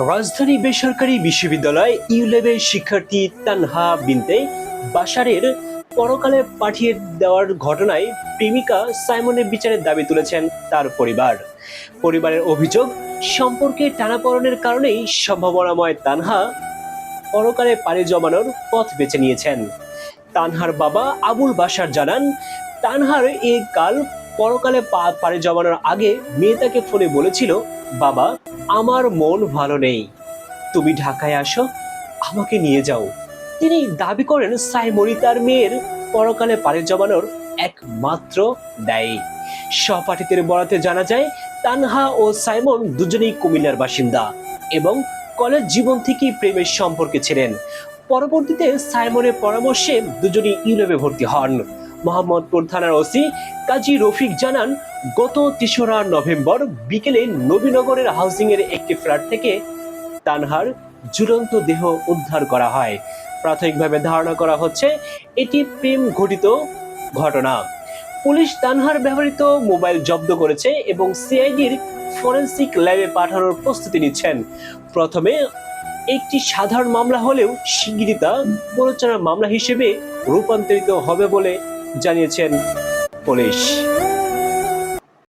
রাজধানী বেসরকারি বিশ্ববিদ্যালয় ইউলেবের শিক্ষার্থী তানহা বিনতে বাশারের পরকালে পাঠিয়ে দেওয়ার ঘটনায় প্রেমিকা সাইমনের বিচারের দাবি তুলেছেন তার পরিবারের অভিযোগ, সম্পর্কে টানাপোড়েনের কারণেই সম্ভাবনাময় তানহা পরকালে পাড়ি জমানোর পথ বেছে নিয়েছেন। তানহার বাবা আবুল বাশার জানান, তানহার কাল পরকালে পাড়ি জমানোর আগে মেয়ে তাকে ফোনে বলেছিল, বাবা, আমার মন ভালো নেই, তুমি ঢাকায় আসো, আমাকে নিয়ে যাও। তিনি দাবি করেন সাইমনই তার মেয়ের পরকালে পাড়ি জমানোর একমাত্র দায়ী। সহপাঠীদের বরাতে জানা যায়, তানহা ও সাইমন দুজনেই কুমিল্লার বাসিন্দা এবং কলেজ জীবন থেকেই প্রেমের সম্পর্কে ছিলেন। পরবর্তীতে সাইমনের পরামর্শে দুজনেই ইউলেবে ভর্তি হন। মোহাম্মদপুর থানার ওসি কাজী রফিক জানান, গত ৩রা নভেম্বর বিকেলে নবীনগরের হাউজিং এর একটি ফ্ল্যাট থেকে তানহার ঝুলন্ত দেহ উদ্ধার করা হয়। প্রাথমিকভাবে ধারণা করা হচ্ছে এটি প্রেম ঘটিত ঘটনা। পুলিশ তানহার ব্যবহৃত মোবাইল জব্দ করেছে এবং সিআইডির ফরেনসিক ল্যাবে পাঠানোর প্রস্তুতি নিচ্ছেন। প্রথমে একটি সাধারণ মামলা হলেও শিগগিরই তা প্ররোচনা মামলা হিসেবে রূপান্তরিত হবে বলে জানিয়েছেন পুলিশ।